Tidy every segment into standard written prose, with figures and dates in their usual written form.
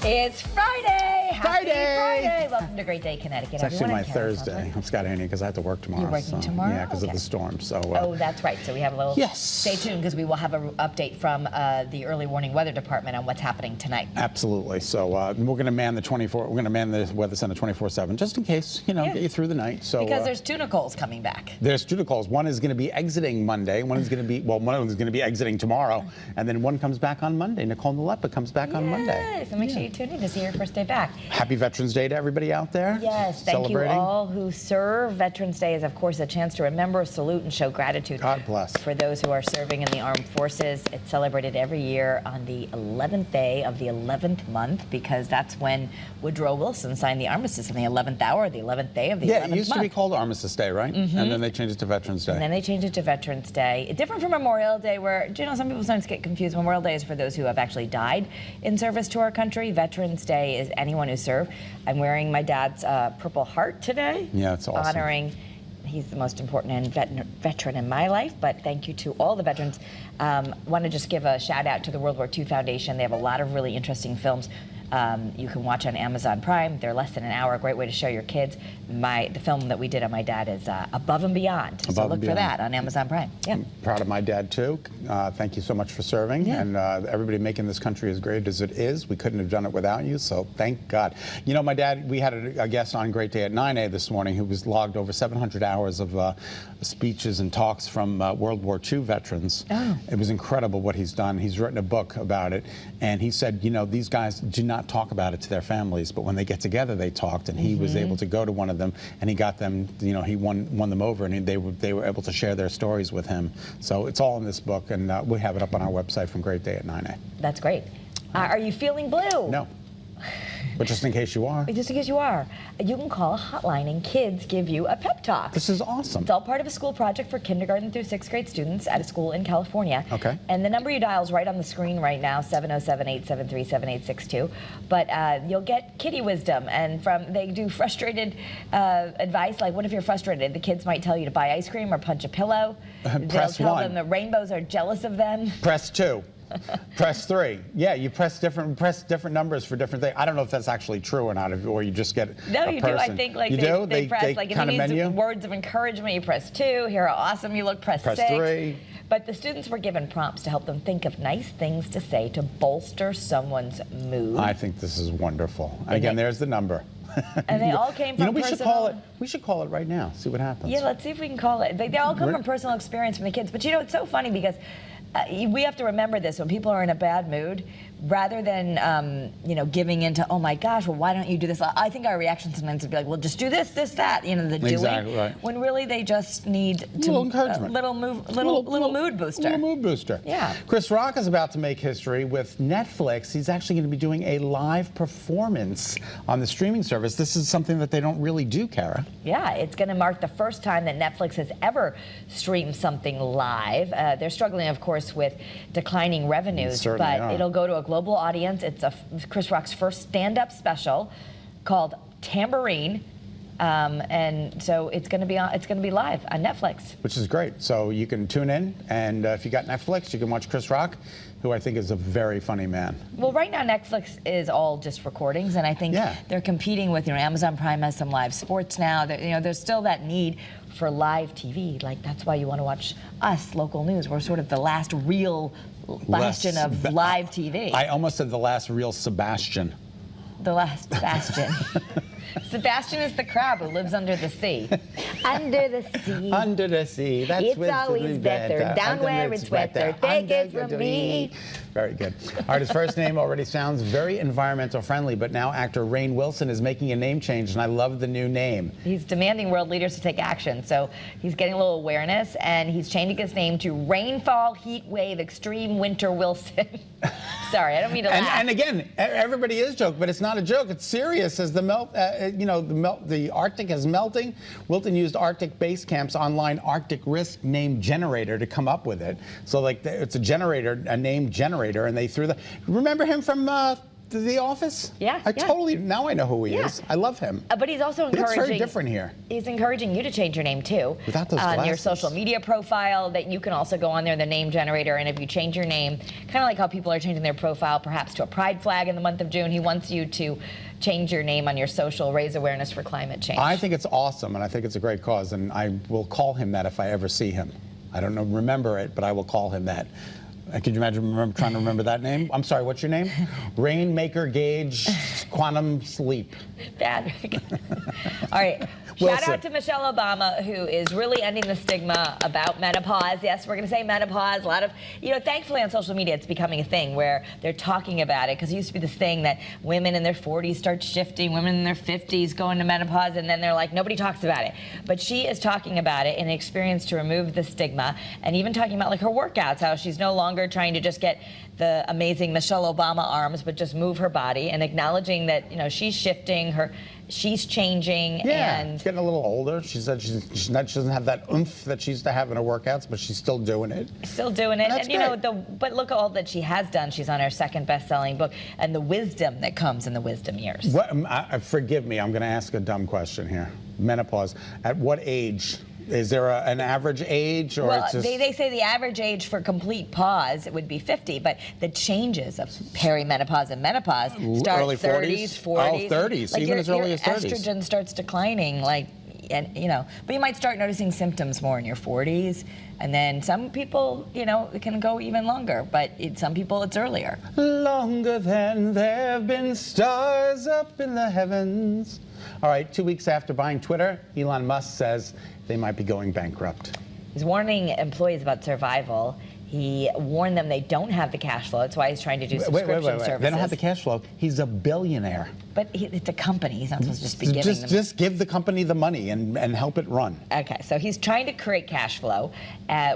It's Friday! Happy Friday! Welcome to Great Day, Connecticut. It's actually my Thursday. I'm Scott Haney because I have to work tomorrow. You're working tomorrow? Yeah, because of the storm. So. Oh, that's right. So we have a little. Yes. Stay tuned because we will have an update from the early warning weather department on what's happening tonight. Absolutely. So we're going to man the 24. We're going to man the Weather Center 24/7, just in case get you through the night. So because there's two Nicoles coming back. There's two Nicoles. One is going to be exiting Monday. One is going to be one of them is going to be exiting tomorrow, and then one comes back on Monday. Nicole Nalepa comes back on Monday. So make sure you tune in to see your first day back. Happy Veterans Day to everybody out there. Yes, thank you all who serve. Veterans Day is, of course, a chance to remember, salute, and show gratitude. God bless. For those who are serving in the armed forces. It's celebrated every year on the 11th day of the 11th month because that's when Woodrow Wilson signed the armistice in the 11th hour, the 11th day of the 11th month. Yeah, it used to be called Armistice Day, right? Mm-hmm. And then they changed it to Veterans Day. And then they changed it to Veterans Day. Different from Memorial Day, where, some people sometimes get confused. Memorial Day is for those who have actually died in service to our country. Veterans Day is anyone who served. I'm wearing my dad's Purple Heart today. Yeah, it's awesome. Honoring, he's the most important veteran in my life, but thank you to all the veterans. Want to just give a shout out to the World War II Foundation. They have a lot of really interesting films. You can watch on Amazon Prime. They're less than an hour. A great way to show your kids. The film that we did on my dad is Above and Beyond. So look for that on Amazon Prime. Yeah. I'm proud of my dad too. Thank you so much for serving, and everybody making this country as great as it is. We couldn't have done it without you. So thank God. My dad. We had a guest on Great Day at 9A this morning who was logged over 700 hours of speeches and talks from World War II veterans. Oh. It was incredible what he's done. He's written a book about it, and he said, these guys do not talk about it to their families, but when they get together, they talked, and he was able to go to one of them, and he got them, he won them over, and they were able to share their stories with him. So it's all in this book, and we have it up on our website from Great Day at 9A. That's great. Are you feeling blue? No. But just in case you are. Just in case you are. You can call Hotlining. Kids give you a pep talk. This is awesome. It's all part of a school project for kindergarten through 6th grade students at a school in California. Okay. And the number you dial is right on the screen right now, 707-873-7862. But you'll get kitty wisdom, and they do frustrated advice, like what if you're frustrated? The kids might tell you to buy ice cream or punch a pillow. They'll tell them the rainbows are jealous of them. Press 2. Press 3. Yeah, you press different numbers for different things. I don't know if that's actually true or not, or you just get No, you person. do. I think they press, like if you need words of encouragement, you press 2. Hear how awesome you look, press 6. 3. But the students were given prompts to help them think of nice things to say to bolster someone's mood. I think this is wonderful. Again, there's the number. And they all came from personal... We should call it right now. See what happens. Yeah, let's see if we can call it. They all come from personal experience from the kids. But it's so funny because we have to remember this when people are in a bad mood, rather than giving into, oh my gosh, well, why don't you do this? I think our reaction sometimes would be like, well, just do this, that, the doing. Exactly right. When really they just need a little encouragement, little mood booster. Little mood booster. Yeah. Chris Rock is about to make history with Netflix. He's actually going to be doing a live performance on the streaming service. This is something that they don't really do, Kara. Yeah, it's going to mark the first time that Netflix has ever streamed something live. They're struggling, of course, with declining revenues, but it'll go to a global audience. It's Chris Rock's first stand-up special called Tambourine, and so it's going to be live on Netflix, which is great. So you can tune in, and if you got Netflix, you can watch Chris Rock, who I think is a very funny man. Well, right now Netflix is all just recordings, and I think they're competing with Amazon Prime has some live sports now. There's still that need for live TV. Like that's why you want to watch us, local news. We're sort of the last real bastion of live TV. I almost said the last real Sebastian. The last bastion. Sebastian is the crab who lives under the sea. Under the sea. Under the sea. That's it's always better. Down where it's wetter. Take it from me. Very good. All right, his first name already sounds very environmental friendly, but now actor Rayne Wilson is making a name change, and I love the new name. He's demanding world leaders to take action, so he's getting a little awareness, and he's changing his name to Rainfall Heat Wave Extreme Winter Wilson. Sorry, I don't mean to laugh. And again, everybody is joking, but it's not a joke. It's serious. As the Arctic is melting, Wilson used Arctic Base Camp's online Arctic Risk name generator to come up with it. So it's a generator, a name generator, and they threw the. Remember him from The Office? Yeah, I yeah. totally, now I know who he Yeah. is. I love him. But he's also encouraging. It's very different here. He's encouraging you to change your name too. Without those on your glasses. social media profile, that you can also go on there, the name generator, and if you change your name, kind of like how people are changing their profile perhaps to a pride flag in the month of June, he wants you to change your name on your social, raise awareness for climate change. I think it's awesome, and I think it's a great cause, and I will call him that if I ever see him. I don't know, remember it, but I will call him that. Could you imagine trying to remember that name? I'm sorry, what's your name? Rainmaker Gauge Quantum Sleep. Bad. All right. Wilson. Shout out to Michelle Obama, who is really ending the stigma about menopause. Yes, we're going to say menopause. A lot of, thankfully on social media, it's becoming a thing where they're talking about it, because it used to be this thing that women in their 40s start shifting, women in their 50s go into menopause, and then they're like, nobody talks about it. But she is talking about it in an experience to remove the stigma, and even talking about like her workouts, how she's no longer trying to just get the amazing Michelle Obama arms, but just move her body, and acknowledging that, she's shifting, she's changing. Yeah, and she's getting a little older. She said she doesn't have that oomph that she used to have in her workouts, but she's still doing it. Still doing it. That's And but look at all that she has done. She's on her second best-selling book, and the wisdom that comes in the wisdom years. Forgive me, I'm going to ask a dumb question here. Menopause. At what age? Is there an average age, or Well, it's just... they say the average age for complete pause would be 50, but the changes of perimenopause and menopause start Early 30s, 40s. Oh, 30s, even as early as 30s. Estrogen starts declining, but you might start noticing symptoms more in your 40s, and then some people, it can go even longer, but some people it's earlier. Longer than there have been stars up in the heavens. All right, 2 weeks after buying Twitter, Elon Musk says they might be going bankrupt. He's warning employees about survival. He warned them they don't have the cash flow. That's why he's trying to do subscription services. They don't have the cash flow. He's a billionaire. But it's a company. He's not supposed to just be giving them. Just give the company the money and help it run. Okay, so he's trying to create cash flow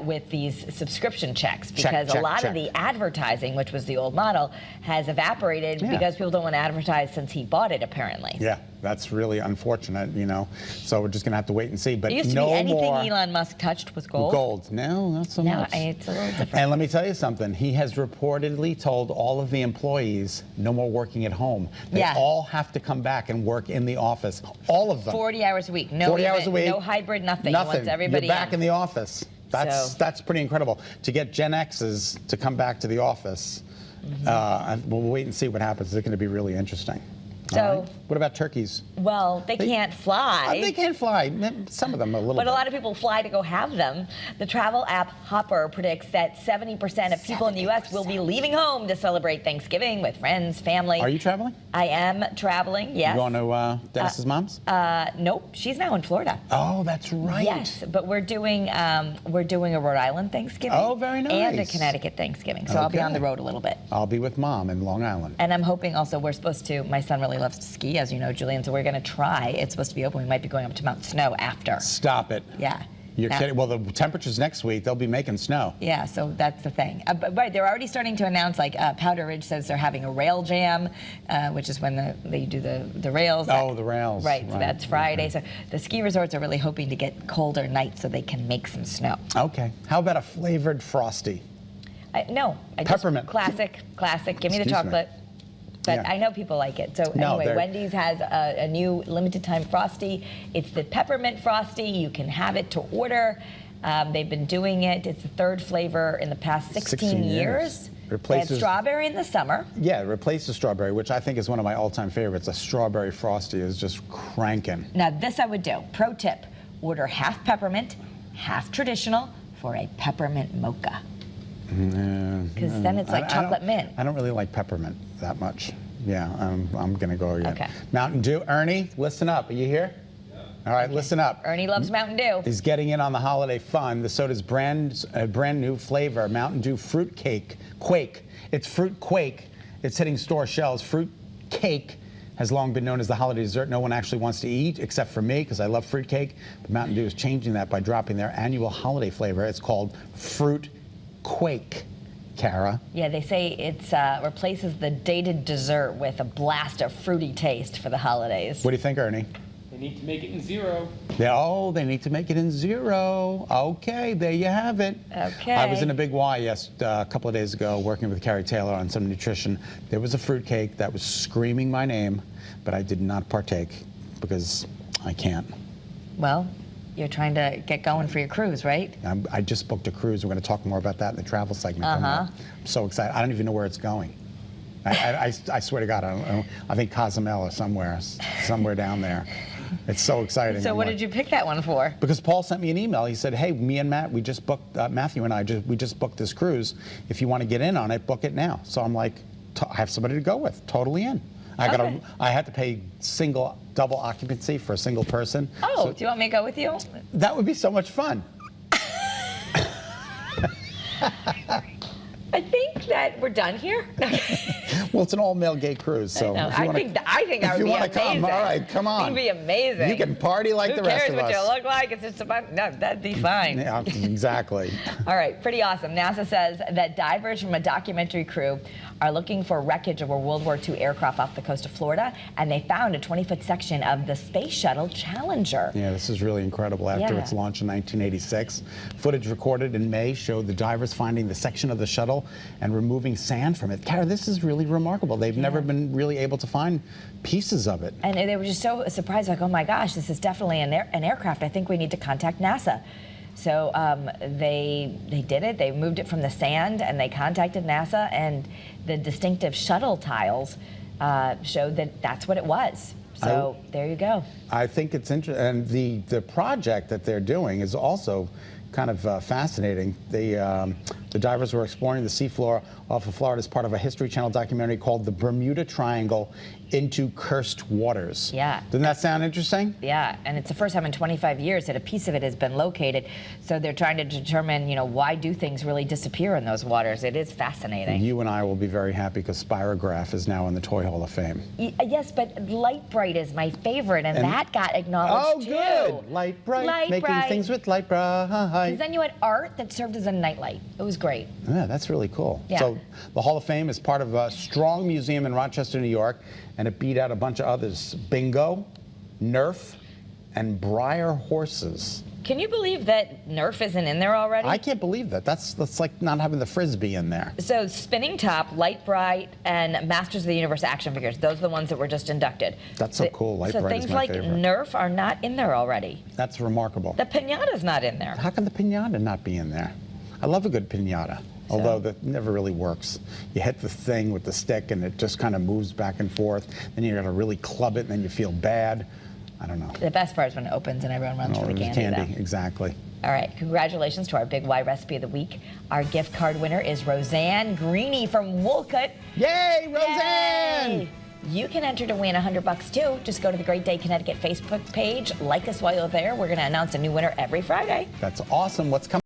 with these subscription checks, because a lot of the advertising, which was the old model, has evaporated because people don't want to advertise since he bought it, apparently. Yeah, that's really unfortunate, So we're just going to have to wait and see. But It used to be anything Elon Musk touched was gold. Gold. No, not so much. Now it's a little different. And let me tell you something. He has reportedly told all of the employees no more working at home. They all have to come back and work in the office. All of them. 40 hours a week. 40 hours a week. No hybrid, nothing. Nothing. He wants everybody You're back in the office. That's pretty incredible. To get Gen X's to come back to the office, we'll wait and see what happens. It's going to be really interesting. So, what about turkeys? Well, they can't fly. They can't fly. Some of them a little bit. But a lot of people fly to go have them. The travel app Hopper predicts that 70% of people in the U.S. will be leaving home to celebrate Thanksgiving with friends, family. Are you traveling? I am traveling, yes. You going to Dennis's mom's? Nope, she's now in Florida. Oh, that's right. Yes, but we're doing a Rhode Island Thanksgiving. Oh, very nice. And a Connecticut Thanksgiving. So I'll be on the road a little bit. I'll be with Mom in Long Island. And I'm hoping also my son really loves to ski, as you know, Julian, so we're going to try. It's supposed to be open. We might be going up to Mount Snow after. Stop it. Yeah. You're kidding. Well, the temperatures next week, they'll be making snow. Yeah, so that's the thing. But right, they're already starting to announce, like Powder Ridge says they're having a rail jam, which is when they do the rails. Oh, the rails. Right, so that's Friday. Okay. So the ski resorts are really hoping to get colder nights so they can make some snow. Okay. How about a flavored Frosty? Peppermint. Classic. Give me the chocolate. But I know people like it. So anyway, Wendys has a new limited time Frosty. It's the peppermint Frosty. You can have it to order. They've been doing it. It's the third flavor in the past 16 years. They had strawberry in the summer. Yeah, it replaces strawberry, which I think is one of my all-time favorites. A strawberry Frosty is just cranking. Now this I would do. Pro tip, order half peppermint, half traditional for a peppermint mocha. Because then it's like chocolate mint. I don't really like peppermint that much. Yeah, I'm going to go again. Okay. Mountain Dew. Ernie, listen up. Are you here? Yeah. All right, listen up. Ernie loves Mountain Dew. He's getting in on the holiday fun. The soda's brand new flavor, Mountain Dew Fruit Quake. It's Fruit Quake. It's hitting store shelves. Fruit Cake has long been known as the holiday dessert no one actually wants to eat, except for me, because I love fruitcake. But Mountain Dew is changing that by dropping their annual holiday flavor. It's called Fruit Quake. Kara. Yeah, they say it replaces the dated dessert with a blast of fruity taste for the holidays. What do you think, Ernie? They need to make it in 0. Oh, they need to make it in 0. Okay, there you have it. Okay. I was in a big Y a couple of days ago working with Carrie Taylor on some nutrition. There was a fruitcake that was screaming my name, but I did not partake because I can't. Well, you're trying to get going for your cruise, right? I just booked a cruise. We're going to talk more about that in the travel segment. coming up. I'm so excited. I don't even know where it's going. I swear to God, I think Cozumel or somewhere down there. It's so exciting. So what did you pick that one for? Because Paul sent me an email. He said, "Hey, me and Matt, we just booked. Matthew and I we just booked this cruise. If you want to get in on it, book it now." So I'm like, I have somebody to go with. Totally in. I had to pay double occupancy for a single person. Oh, so do you want me to go with you? that would be so much fun. I think that we're done here. Well, it's an all-male gay cruise, so I think that would be amazing. Come, all right, come on. It'd be amazing. You can party like the rest of us. Who cares what you look like? It's just about, no, that'd be fine. Yeah, exactly. All right, pretty awesome. NASA says that divers from a documentary crew are looking for wreckage of a World War II aircraft off the coast of Florida, and they found a 20-foot section of the Space Shuttle Challenger. Yeah, this is really incredible. After its launch in 1986, footage recorded in May showed the divers finding the section of the shuttle and removing sand from it. Kara, this is really remarkable. They've never been really able to find pieces of it. And they were just so surprised, like, oh my gosh, this is definitely an aircraft. I think we need to contact NASA. So they did it. They moved it from the sand, and they contacted NASA, and the distinctive shuttle tiles showed that that's what it was. So there you go. I think it's interesting, and the project that they're doing is also kind of fascinating. The divers were exploring the seafloor off of Florida as part of a History Channel documentary called The Bermuda Triangle into Cursed Waters. Yeah. Doesn't that sound interesting? Yeah, and it's the first time in 25 years that a piece of it has been located. So they're trying to determine, why do things really disappear in those waters? It is fascinating. You and I will be very happy because Spirograph is now in the Toy Hall of Fame. Yes, but Light Bright is my favorite, and that got acknowledged too. Oh, good. Light Bright, making things with Light Bright. Because then you had art that served as a nightlight. It was great. Yeah, that's really cool. Yeah. So the Hall of Fame is part of a strong museum in Rochester, New York, and it beat out a bunch of others. Bingo, Nerf, and Breyer horses. Can you believe that Nerf isn't in there already? I can't believe that. That's like not having the Frisbee in there. So Spinning Top, Light Bright, and Masters of the Universe action figures. Those are the ones that were just inducted. That's so cool. Light Bright is my favorite. So things like Nerf are not in there already. That's remarkable. The piñata's not in there. How can the piñata not be in there? I love a good piñata. Although that never really works. You hit the thing with the stick and it just kind of moves back and forth. Then you got to really club it and then you feel bad. I don't know. The best part is when it opens and everyone runs for the candy. Exactly. All right, congratulations to our Big Y Recipe of the Week. Our gift card winner is Roseanne Greeny from Woolcut. Yay, Roseanne! Yay! You can enter to win $100 too. Just go to the Great Day Connecticut Facebook page. Like us while you're there. We're going to announce a new winner every Friday. That's awesome. What's coming?